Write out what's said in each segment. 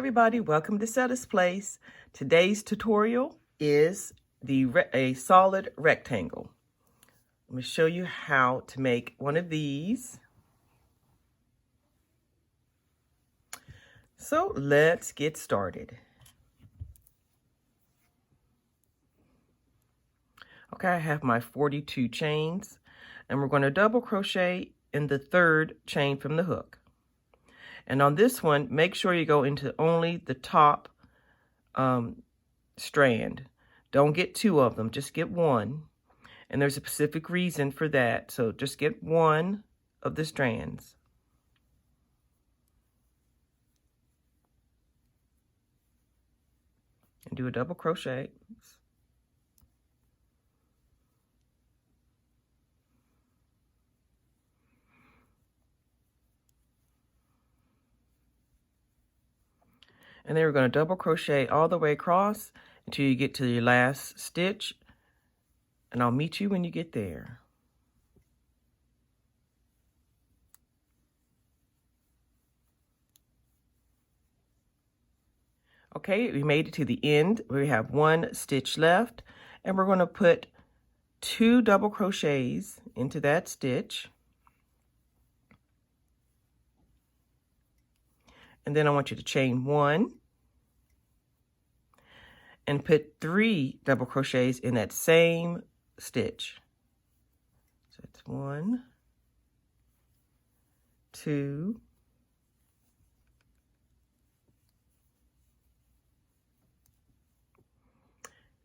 everybody, welcome to Setta's Place. Today's tutorial is a solid rectangle. Let me show you how to make one of these. So let's get started. Okay, I have my 42 chains, and we're going to double crochet in the third chain from the hook. And on this one, make sure you go into only the top strand. Don't get two of them, just get one. And there's a specific reason for that, so just get one of the strands. And do a double crochet. And then we're going to double crochet all the way across until you get to your last stitch. And I'll meet you when you get there. Okay, we made it to the end. We have one stitch left, and we're going to put 2 double crochets into that stitch. And then I want you to chain 1 and put 3 double crochets in that same stitch. So it's 1, 2,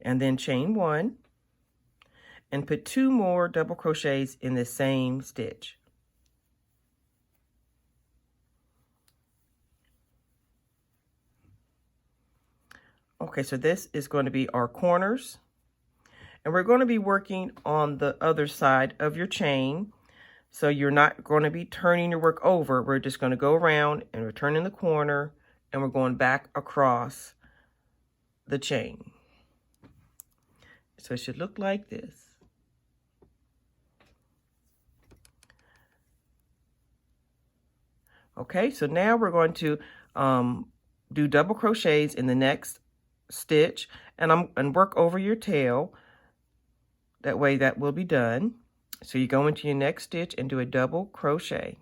and then chain 1 and put 2 more double crochets in the same stitch. Okay, so this is going to be our corners, and we're going to be working on the other side of your chain. So you're not going to be turning your work over. We're just going to go around and we're turning the corner and we're going back across the chain. So it should look like this. Okay, so now we're going to do double crochets in the next stitch and work over your tail. That way that will be done. So you go into your next stitch and do a double crochet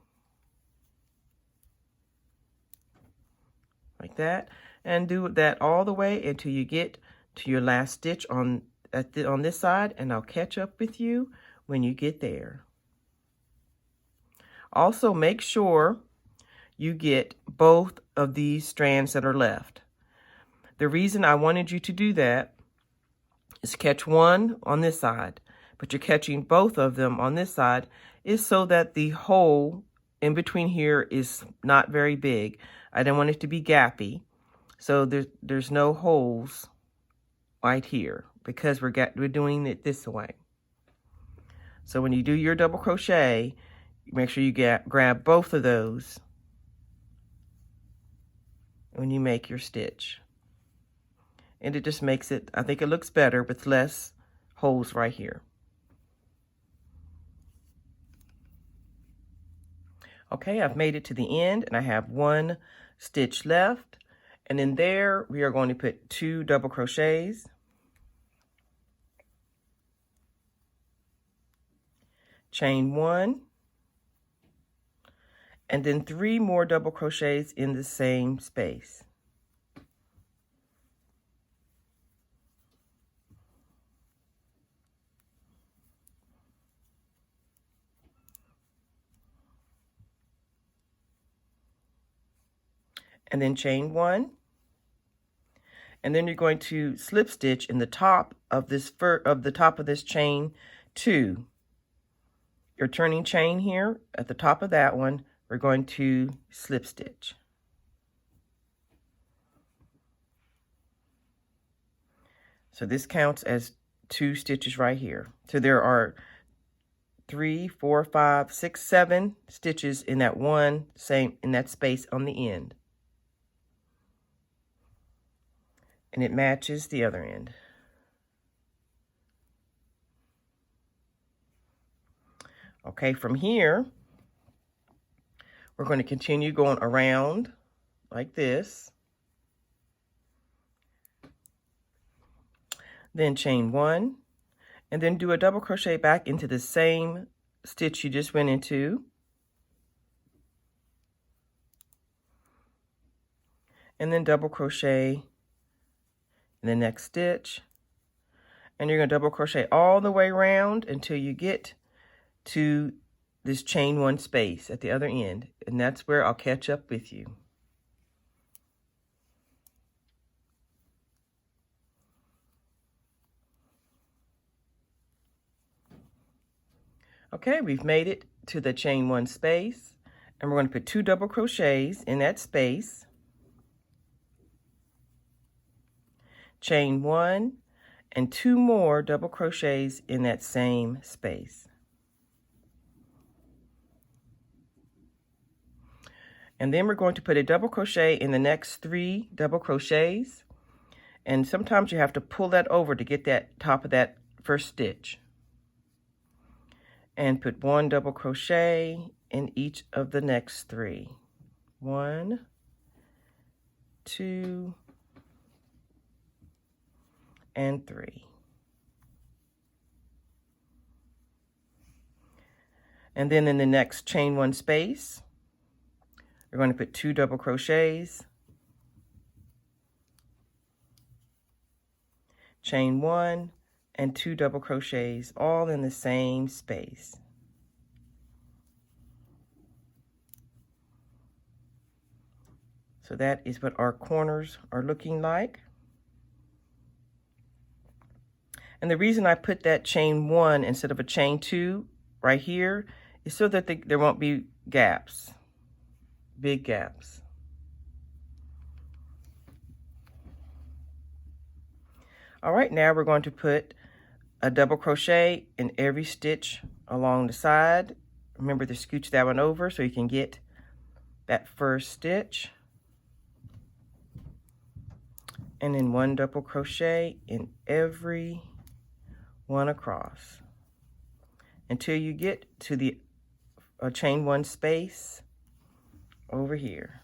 like that, and do that all the way until you get to your last stitch on this side, and I'll catch up with you when you get there. Also, make sure you get both of these strands that are left. The reason I wanted you to do that is catch one on this side, but you're catching both of them on this side is so that the hole in between here is not very big. I didn't want it to be gappy, so there's no holes right here because we're doing it this way. So when you do your double crochet, make sure you grab both of those when you make your stitch. And it just makes it, I think it looks better with less holes right here. Okay, I've made it to the end and I have one stitch left. And in there, we are going to put 2 double crochets. Chain 1. And then 3 more double crochets in the same space. And then chain 1, and then you're going to slip stitch in the top of this chain 2. Your turning chain here at the top of that one, we're going to slip stitch. So this counts as 2 stitches right here. So there are 3, 4, 5, 6, 7 stitches in that in that space on the end. And it matches the other end. Okay, from here, we're going to continue going around like this. then chain 1, and then do a double crochet back into the same stitch you just went into, and then double crochet in the next stitch, and you're going to double crochet all the way around until you get to this chain 1 space at the other end, and that's where I'll catch up with you. Okay, we've made it to the chain 1 space, and we're going to put 2 double crochets in that space, chain 1, and 2 more double crochets in that same space. And then we're going to put a double crochet in the next 3 double crochets, and sometimes you have to pull that over to get that top of that first stitch. And put 1 double crochet in each of the next 3. 1, 2, and 3. And then in the next chain 1 space, we're going to put 2 double crochets, chain 1, and 2 double crochets all in the same space. So that is what our corners are looking like. And the reason I put that chain 1 instead of a chain 2 right here is so that there won't be gaps, big gaps. All right, now we're going to put a double crochet in every stitch along the side. Remember to scooch that one over so you can get that first stitch. And then 1 double crochet in every one across until you get to the chain 1 space over here.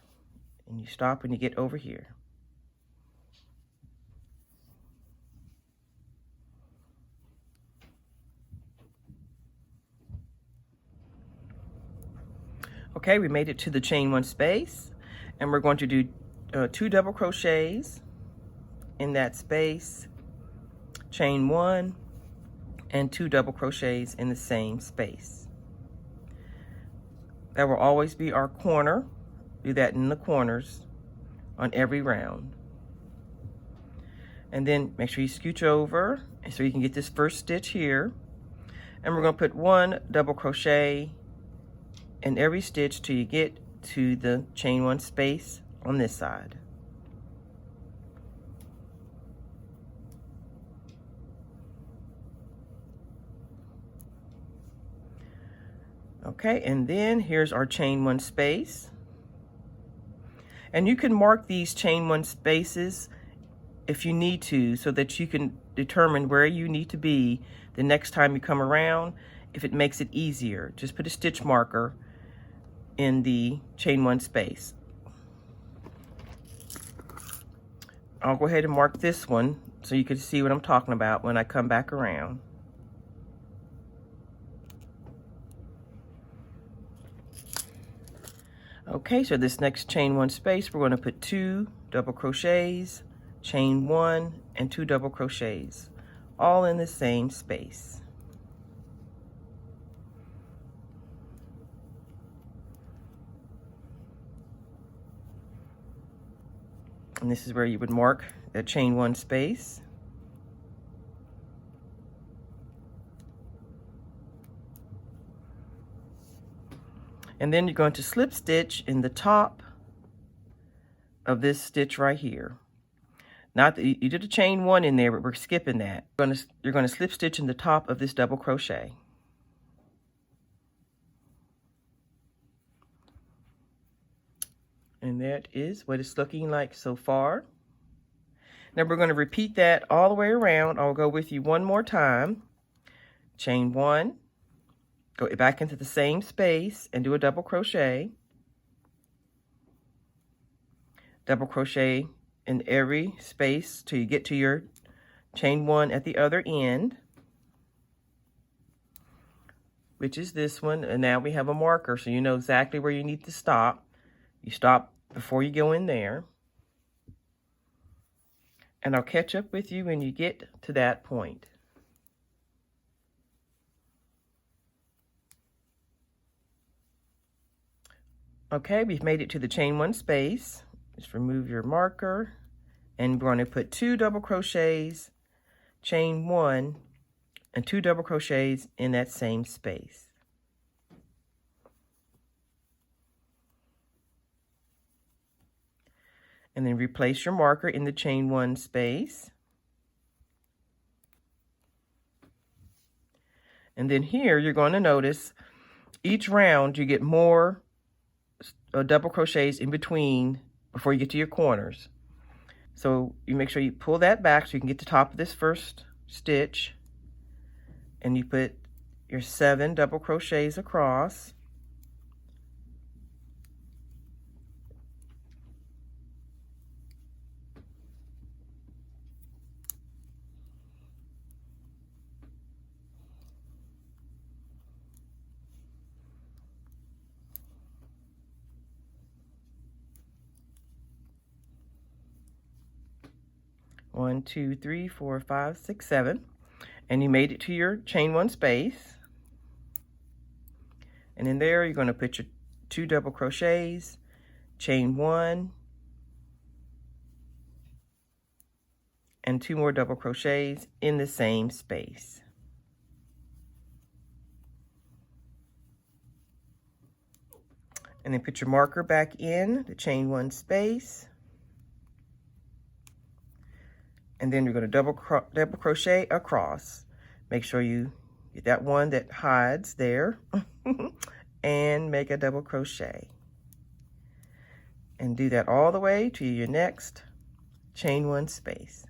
And you stop when you get over here. Okay, we made it to the chain 1 space, and we're going to do 2 double crochets in that space, chain 1, and 2 double crochets in the same space. That will always be our corner. Do that in the corners on every round. And then make sure you scooch over so you can get this first stitch here. And we're going to put 1 double crochet in every stitch till you get to the chain 1 space on this side. Okay, and then here's our chain 1 space. And you can mark these chain 1 spaces if you need to, so that you can determine where you need to be the next time you come around. If it makes it easier, just put a stitch marker in the chain 1 space. I'll go ahead and mark this one so you can see what I'm talking about when I come back around. Okay, so this next chain 1 space, we're going to put 2 double crochets, chain 1, and 2 double crochets, all in the same space. And this is where you would mark that chain 1 space. And then you're going to slip stitch in the top of this stitch right here. Not that you did a chain 1 in there, but we're skipping that. You're going to slip stitch in the top of this double crochet. And that is what it's looking like so far. Now we're going to repeat that all the way around. I'll go with you one more time. Chain 1, go back into the same space and do a double crochet. Double crochet in every space till you get to your chain 1 at the other end, which is this one, and now we have a marker so you know exactly where you need to stop. You stop before you go in there, and I'll catch up with you when you get to that point. Okay, we've made it to the chain 1 space. Just remove your marker, and we're going to put 2 double crochets, chain 1, and 2 double crochets in that same space. And then replace your marker in the chain 1 space. And then here you're going to notice each round you get more double crochets in between before you get to your corners. So you make sure you pull that back so you can get to the top of this first stitch, and you put your 7 double crochets across. One, two, 3, 4, 5, 6, 7, and you made it to your chain 1 space. And in there, you're going to put your 2 double crochets, chain 1, and 2 more double crochets in the same space. And then put your marker back in the chain 1 space. And then you're going to double crochet across. Make sure you get that one that hides there and make a double crochet. And do that all the way to your next chain 1 space.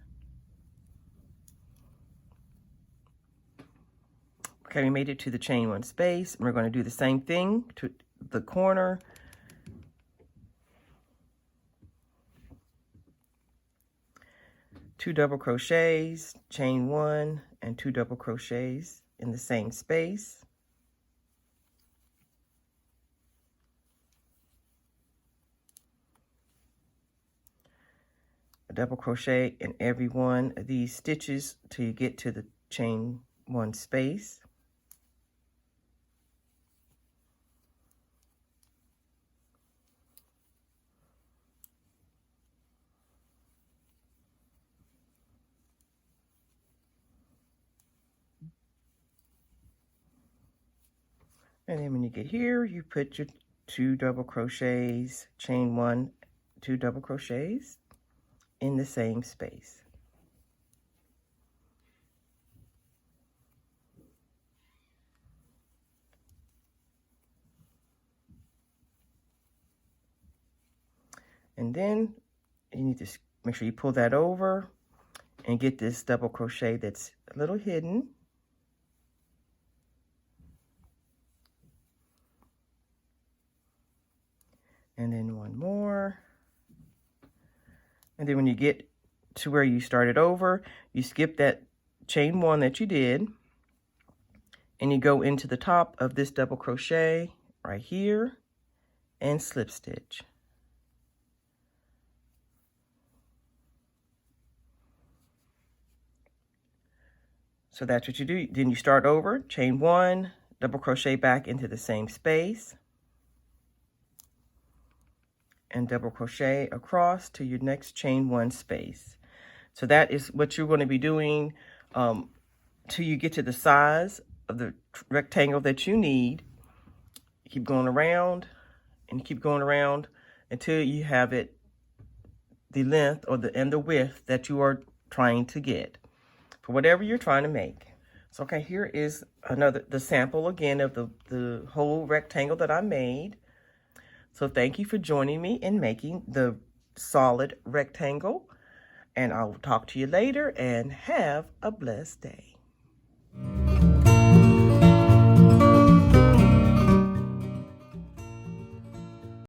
Okay, we made it to the chain 1 space. And we're going to do the same thing to the corner. Two double crochets, chain 1, and 2 double crochets in the same space. A double crochet in every one of these stitches till you get to the chain 1 space. And then when you get here, you put your 2 double crochets, chain 1, 2 double crochets in the same space. And then you need to make sure you pull that over and get this double crochet that's a little hidden. And then one more. And then when you get to where you started over, you skip that chain 1 that you did, and you go into the top of this double crochet right here and slip stitch. So that's what you do. Then you start over, chain 1, double crochet back into the same space, and double crochet across to your next chain 1 space. So that is what you're going to be doing till you get to the size of the rectangle that you need. Keep going around and keep going around until you have it the length or the width that you are trying to get for whatever you're trying to make. So okay, here is the sample again of the whole rectangle that I made. So thank you for joining me in making the solid rectangle, and I'll talk to you later, and have a blessed day.